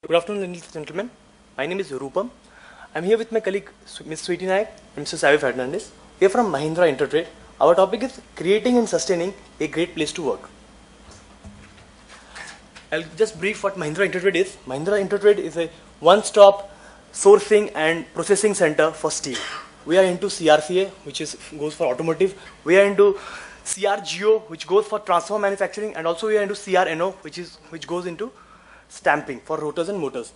Good afternoon, ladies and gentlemen. My name is Rupam. I'm here with my colleague Ms. Sweetie Nayak and Mr. Savi Fernandez. We are from Mahindra Intertrade. Our topic is creating and sustaining a great place to work. I'll just brief what Mahindra Intertrade is. Mahindra Intertrade is a one-stop sourcing and processing center for steel. We are into CRCA, which goes for automotive. We are into CRGO, which goes for transformer manufacturing, and also we are into CRNO, which goes into stamping for rotors and motors.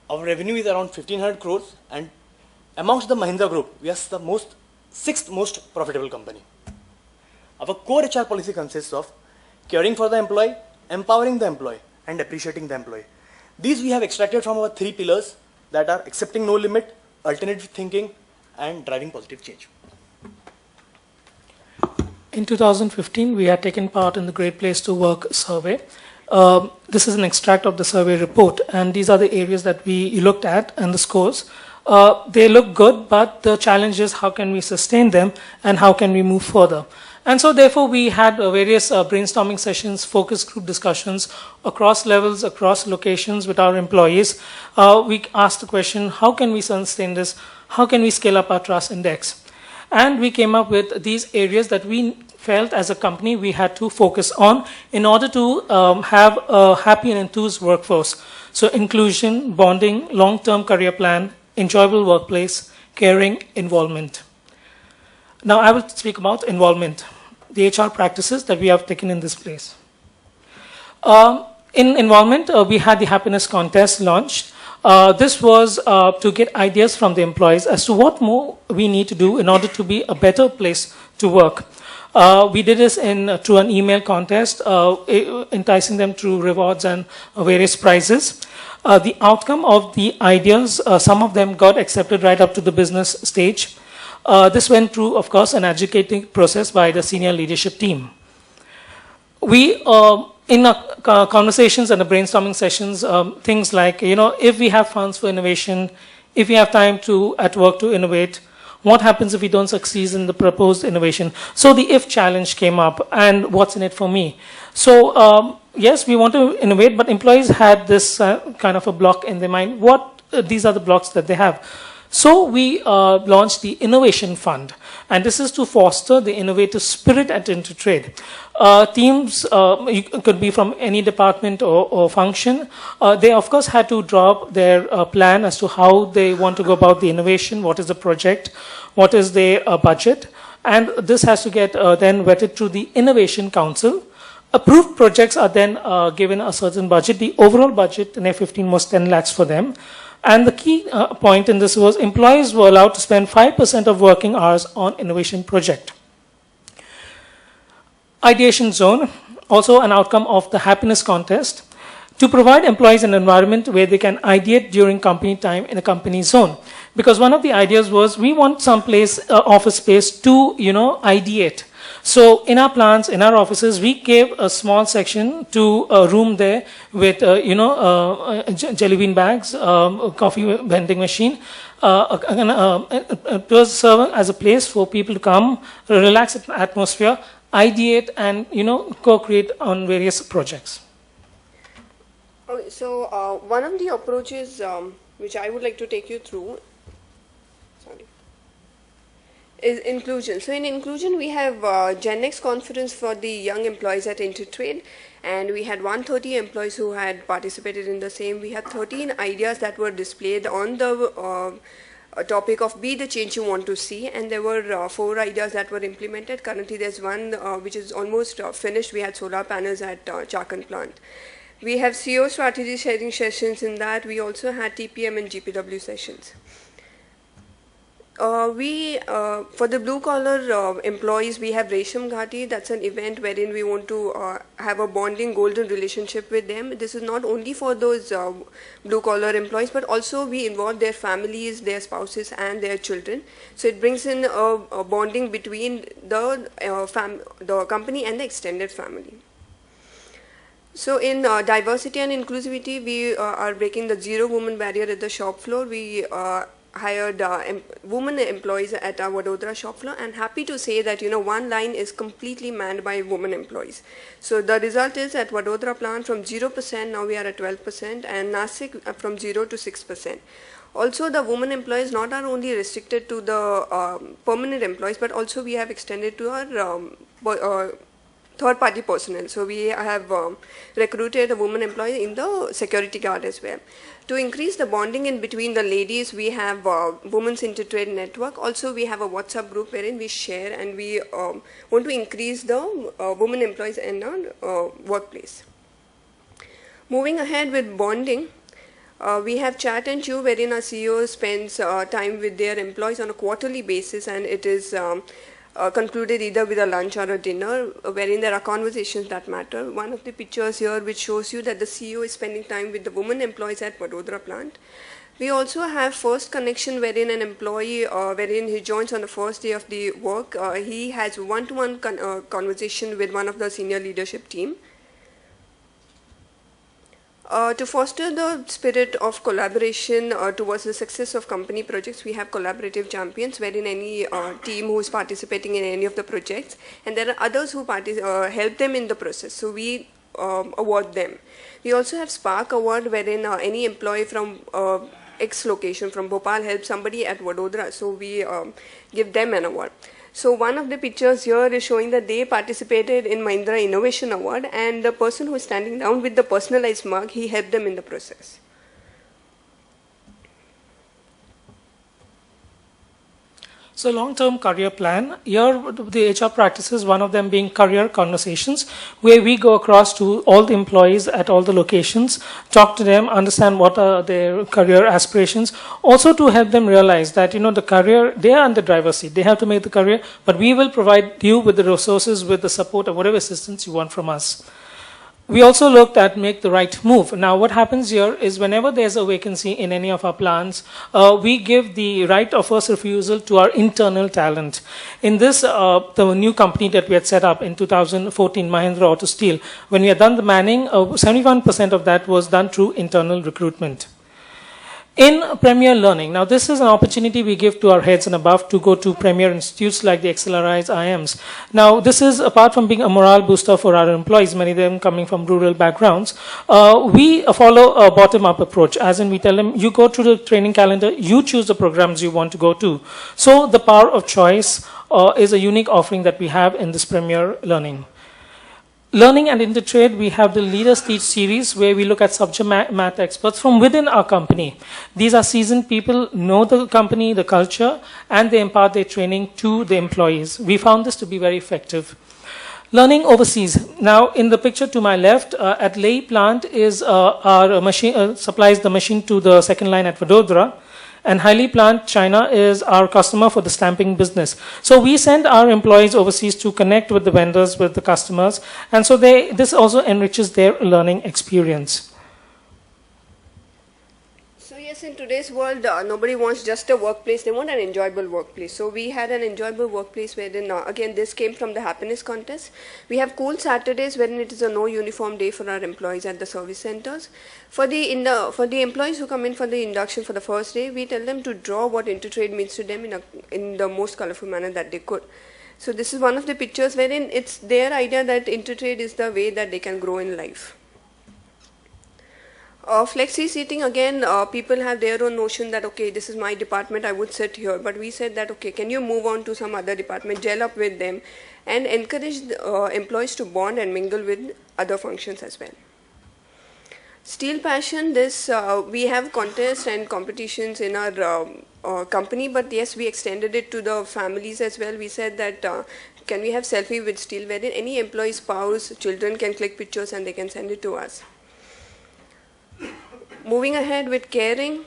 Our revenue is around 1500 crores, and amongst the Mahindra group, we are the sixth most profitable company. Our core HR policy consists of caring for the employee, empowering the employee, and appreciating the employee. These we have extracted from our three pillars that are accepting no limit, alternative thinking, and driving positive change. In 2015, we had taken part in the Great Place to Work survey. This is an extract of the survey report, and these are the areas that we looked at and the scores. They look good, but the challenge is how can we sustain them and how can we move further. And so therefore we had various brainstorming sessions, focus group discussions across levels, across locations with our employees. We asked the question, how can we sustain this? How can we scale up our trust index? And we came up with these areas that we felt as a company we had to focus on in order to have a happy and enthused workforce. So inclusion, bonding, long-term career plan, enjoyable workplace, caring, involvement. Now I will speak about involvement, the HR practices that we have taken in this place. In involvement, we had the happiness contest launched. This was to get ideas from the employees as to what more we need to do in order to be a better place to work. We did this through an email contest, enticing them through rewards and various prizes. The outcome of the ideas, some of them got accepted right up to the business stage. This went through, of course, an educating process by the senior leadership team. We, in our conversations and the brainstorming sessions, things like, if we have funds for innovation, if we have time at work to innovate, what happens if we don't succeed in the proposed innovation? So the if challenge came up, and what's in it for me? So yes, we want to innovate, but employees had this kind of a block in their mind. These are the blocks that they have. So we launched the Innovation Fund, and this is to foster the innovative spirit at Intertrade. Teams could be from any department or function. They, of course, had to drop their plan as to how they want to go about the innovation, what is the project, what is their budget, and this has to get then vetted through the Innovation Council. Approved projects are then given a certain budget. The overall budget in F15 was 10 lakhs for them. And the key point in this was employees were allowed to spend 5% of working hours on innovation project. Ideation zone, also an outcome of the happiness contest, to provide employees an environment where they can ideate during company time in a company zone. Because one of the ideas was we want some place, office space to, ideate. So in our plants, in our offices, we gave a small section to a room there with, jelly bean bags, coffee vending machine. It was serving as a place for people to come, relax in the atmosphere, ideate, and, co-create on various projects. Okay, so one of the approaches which I would like to take you through is inclusion. So in inclusion, we have Gen X conference for the young employees at Intertrade, and we had 130 employees who had participated in the same. We had 13 ideas that were displayed on the topic of be the change you want to see, and there were 4 ideas that were implemented. Currently, there's one which is almost finished. We had solar panels at Chakan plant. We have CEO strategy sharing sessions in that. We also had TPM and GPW sessions. For the blue collar employees, we have Resham Ghati. That's an event wherein we want to have a bonding golden relationship with them. This is not only for those blue collar employees, but also we involve their families, their spouses, and their children. So it brings in a bonding between the company and the extended family. So in diversity and inclusivity, we are breaking the zero woman barrier at the shop floor. We hired women employees at our Vadodara shop floor, and happy to say that one line is completely manned by women employees. So the result is at Vadodara plant from 0% now we are at 12%, and Nasik from 0 to 6%. Also, the women employees not are only restricted to the permanent employees, but also we have extended to our third-party personnel. So we have recruited a woman employee in the security guard as well. To increase the bonding in between the ladies, we have Women's Intertrade Network. Also, we have a WhatsApp group wherein we share, and we want to increase the women employees in our workplace. Moving ahead with bonding, we have Chat and Chew, wherein our CEO spends time with their employees on a quarterly basis, and it is concluded either with a lunch or a dinner, wherein there are conversations that matter. One of the pictures here which shows you that the CEO is spending time with the women employees at Vadodara plant. We also have first connection, wherein an employee, wherein he joins on the first day of the work, he has one-to-one conversation with one of the senior leadership team. To foster the spirit of collaboration towards the success of company projects, we have collaborative champions, wherein any team who is participating in any of the projects, and there are others who help them in the process, so we award them. We also have Spark Award, wherein any employee from X location, from Bhopal, helps somebody at Vadodara, so we give them an award. So one of the pictures here is showing that they participated in Mahindra Innovation Award, and the person who is standing down with the personalized mug, he helped them in the process. So long-term career plan, here the HR practices, one of them being career conversations, where we go across to all the employees at all the locations, talk to them, understand what are their career aspirations, also to help them realize that, the career, they are in the driver's seat, they have to make the career, but we will provide you with the resources, with the support, or whatever assistance you want from us. We also looked at make the right move. Now, what happens here is whenever there's a vacancy in any of our plants, we give the right of first refusal to our internal talent. In this, the new company that we had set up in 2014, Mahindra Auto Steel, when we had done the manning, 71% of that was done through internal recruitment. In Premier Learning, now this is an opportunity we give to our heads and above to go to premier institutes like the XLRIs, IMs. Now this is, apart from being a morale booster for our employees, many of them coming from rural backgrounds, we follow a bottom-up approach, as in we tell them, you go through the training calendar, you choose the programs you want to go to. So the power of choice is a unique offering that we have in this Premier Learning. Learning and Intertrade, we have the Leaders Teach series where we look at subject matter experts from within our company. These are seasoned people, know the company, the culture, and they impart their training to the employees. We found this to be very effective. Learning overseas. Now, in the picture to my left, at Leh plant is our machine, supplies the machine to the second line at Vadodara. And Haili plant, China, is our customer for the stamping business. So we send our employees overseas to connect with the vendors, with the customers, and so this also enriches their learning experience. So yes, in today's world, nobody wants just a workplace, they want an enjoyable workplace. So we had an enjoyable workplace wherein, again, this came from the happiness contest. We have cool Saturdays wherein it is a no uniform day for our employees at the service centers. For the employees who come in for the induction for the first day, we tell them to draw what Intertrade means to them in the most colorful manner that they could. So this is one of the pictures wherein it's their idea that Intertrade is the way that they can grow in life. Flexi seating, again, people have their own notion that, okay, this is my department, I would sit here. But we said that, okay, can you move on to some other department, gel up with them, and encourage the, employees to bond and mingle with other functions as well. Steel Passion, this, we have contests and competitions in our company, but yes, we extended it to the families as well. We said that, can we have selfie with steel, wherein any employee, spouse, children can click pictures and they can send it to us. Moving ahead with caring,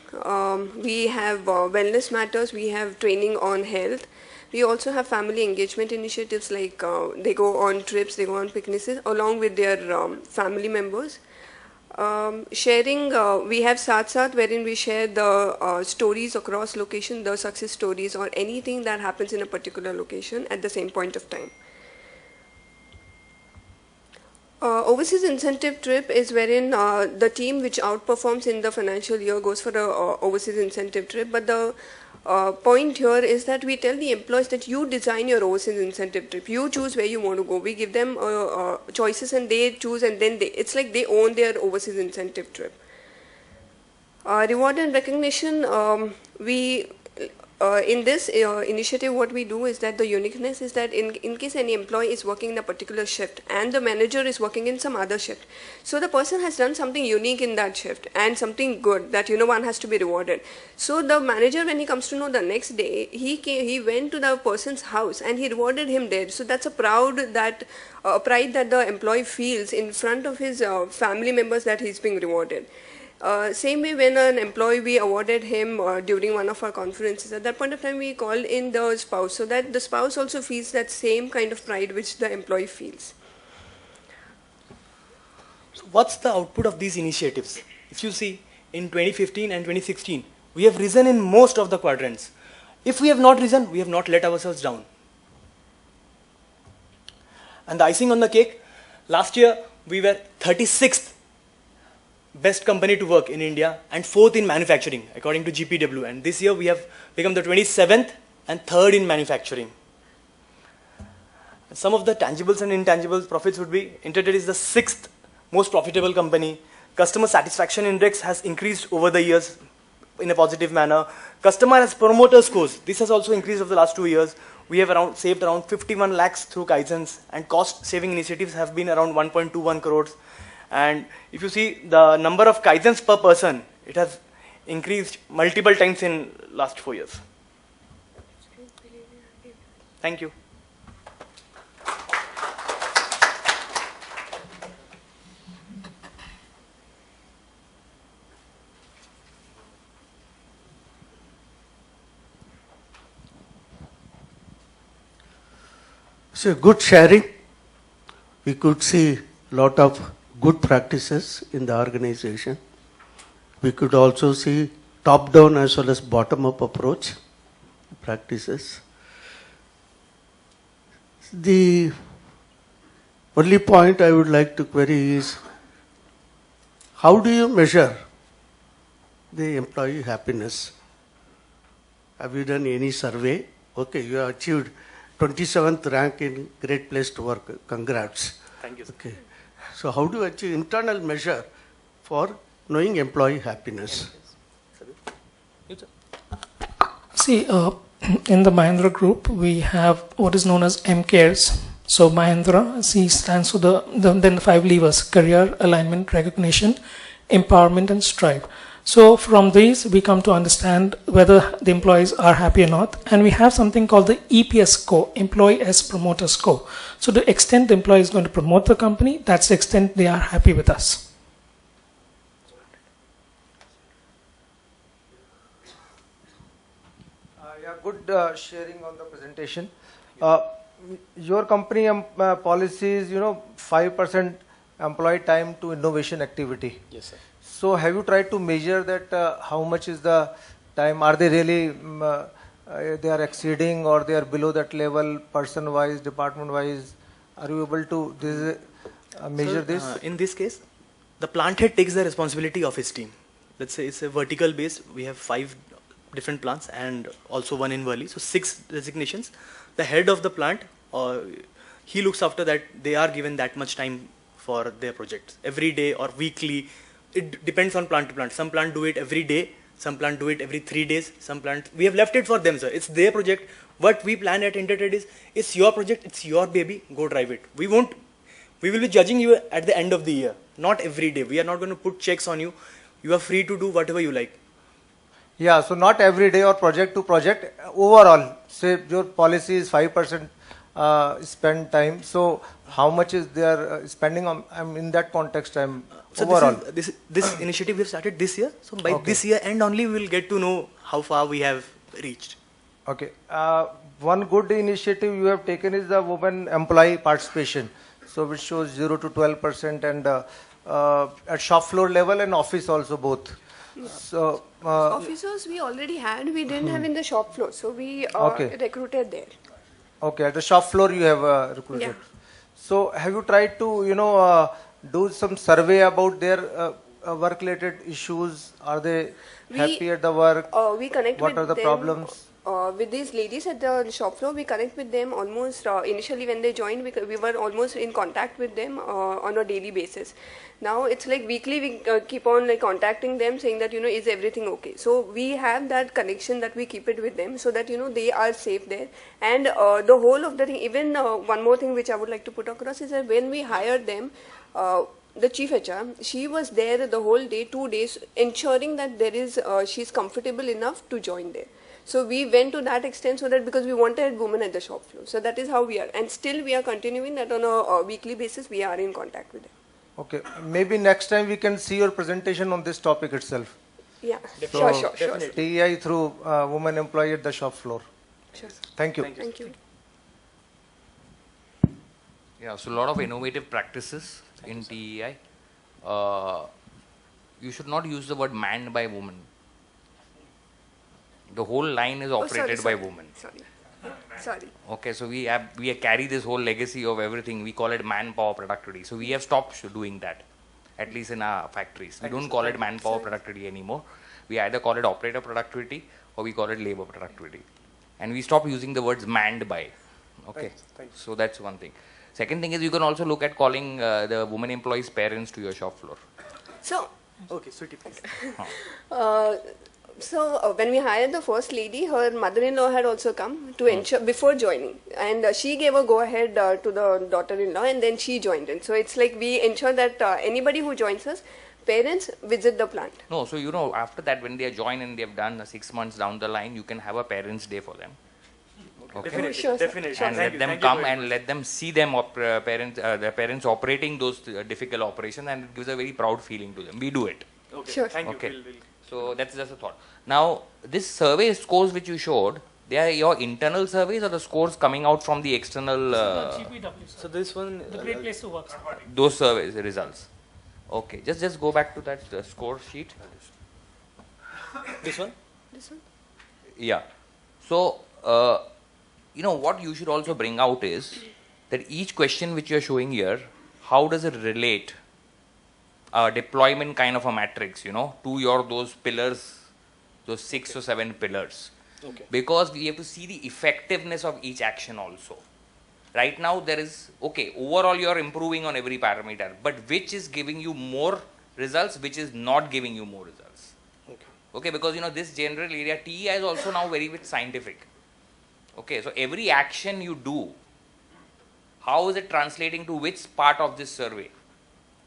we have wellness matters, we have training on health. We also have family engagement initiatives like they go on trips, they go on picnics along with their family members. Sharing, we have Saath wherein we share the stories across location, the success stories or anything that happens in a particular location at the same point of time. Overseas incentive trip is wherein the team which outperforms in the financial year goes for the overseas incentive trip. But the point here is that we tell the employees that you design your overseas incentive trip. You choose where you want to go. We give them choices and they choose, and then it's like they own their overseas incentive trip. Reward and recognition, in this initiative, what we do is that the uniqueness is that in case any employee is working in a particular shift and the manager is working in some other shift, so the person has done something unique in that shift and something good that, one has to be rewarded. So the manager, when he comes to know the next day, he went to the person's house and he rewarded him there. So that's a pride that the employee feels in front of his family members that he's being rewarded. Same way, when an employee, we awarded him during one of our conferences. At that point of time, we called in the spouse, so that the spouse also feels that same kind of pride which the employee feels. So what's the output of these initiatives? If you see, in 2015 and 2016, we have risen in most of the quadrants. If we have not risen, we have not let ourselves down. And the icing on the cake, last year we were 36th best company to work in India and 4th in manufacturing according to GPW, and this year we have become the 27th and 3rd in manufacturing. Some of the tangibles and intangibles profits would be: Intertrade is the 6th most profitable company. Customer satisfaction index has increased over the years in a positive manner. Customer has promoter scores. This has also increased over the last 2 years. We have saved around 51 lakhs through Kaizens, and cost saving initiatives have been around 1.21 crores. And if you see the number of Kaizens per person, it has increased multiple times in last 4 years. Thank you. So good sharing. We could see a lot of good practices in the organization. We could also see top-down as well as bottom-up approach practices. The only point I would like to query is, how do you measure the employee happiness? Have you done any survey? Okay, you have achieved 27th rank in Great Place to Work. Congrats. Thank you, sir. Okay. So how do you achieve internal measure for knowing employee happiness? See, in the Mahindra group, we have what is known as MCARES. So Mahindra, C stands for the 5 levers: career, alignment, recognition, empowerment, and strive. So from these, we come to understand whether the employees are happy or not. And we have something called the EPS score, Employee as Promoter Score. So to the extent the employee is going to promote the company, that's the extent they are happy with us. Yeah, good sharing on the presentation. Your company policies, 5% employee time to innovation activity. Yes, sir. So have you tried to measure that how much is the time? Are they really, they are exceeding or they are below that level, person-wise, department-wise? Are you able to measure this? In this case, the plant head takes the responsibility of his team. Let's say it's a vertical base. We have 5 different plants and also 1 in Worli. So 6 designations. The head of the plant, he looks after that they are given that much time for their projects every day or weekly. It depends on plant to plant. Some plant do it every day, some plant do it every 3 days, some plant, we have left it for them, sir. It's their project. What we plan at Intertrade is, it's your project, it's your baby, go drive it. We will be judging you at the end of the year, not every day. We are not going to put checks on you. You are free to do whatever you like. Yeah, so not every day or project to project. Overall, say your policy is 5% spend time. So how much is they are spending on? In that context, so overall. This initiative we have started this year. So by this year end only, we will get to know how far we have reached. Okay. One good initiative you have taken is the women employee participation. So which shows 0 to 12% and at shop floor level and office also both. Yeah. So officers we already had, we didn't have in the shop floor, so we recruited there. Okay, at the shop floor you have recruited. Yeah. So have you tried to, do some survey about their work-related issues? Are they happy at the work? We connect What with are the them, problems? with these ladies at the shop floor. We connect with them almost initially when they joined. We were almost in contact with them on a daily basis. Now it's like weekly we keep on like contacting them, saying that is everything okay. So we have that connection that we keep it with them, so that they are safe there. And the whole of the thing. Even one more thing which I would like to put across is that when we hired them. The chief HR, she was there the whole day, 2 days, ensuring that she's comfortable enough to join there. So we went to that extent, so that because we wanted women at the shop floor. So that is how we are, and still we are continuing that on a weekly basis. We are in contact with them. Okay, maybe next time we can see your presentation on this topic itself. Yeah, So, sure. TEI through women employee at the shop floor. Sure. Thank you. Thank you. Yeah, so a lot of innovative practices in TEI. You should not use the word manned by women. The whole line is operated by women. Sorry. Okay, so we carry this whole legacy of everything. We call it manpower productivity. So we have stopped doing that, at least in our factories. We don't call it manpower productivity anymore. We either call it operator productivity or we call it labor productivity. And we stop using the words manned by. Okay, so that's one thing. Second thing is you can also look at calling the women employees parents to your shop floor. So, Okay, sweetie, please. when we hired the first lady, her mother-in-law had also come to ensure before joining, and she gave a go-ahead to the daughter-in-law, and then she joined in. So it's like we ensure that anybody who joins us, parents visit the plant. No, so after that when they join and they've done 6 months down the line, you can have a parents' day for them. Okay. Definitely, Sure, sir. definitely. And let them come and let them see them their parents operating those difficult operations, and it gives a very proud feeling to them. We do it. Okay, Sure. thank you. Okay. We'll So that's just a thought. Now, this survey scores which you showed, they are your internal surveys or the scores coming out from the external, GPW, So this one, the great place to work. those surveys results? Okay, just go back to that score sheet. this one? This one? Yeah. So, what you should also bring out is that each question which you are showing here, how does it relate, deployment kind of a matrix, to those pillars, those 6 or 7 pillars. Okay. Because we have to see the effectiveness of each action also. Right now there is, overall you are improving on every parameter, but which is giving you more results, which is not giving you more results. Okay, because this general area, TEI is also now very bit scientific. Okay, so every action you do, how is it translating to which part of this survey?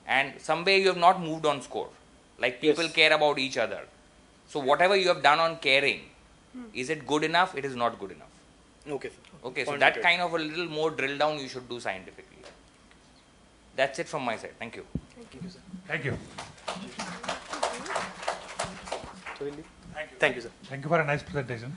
And somewhere you have not moved on score. Like people care about each other. So whatever you have done on caring, is it good enough? It is not good enough. Okay, sir. Okay, so Point that noted. kind of a little more drill down you should do scientifically. That's it from my side. Thank you. Thank you. Thank you, sir. Thank you for a nice presentation.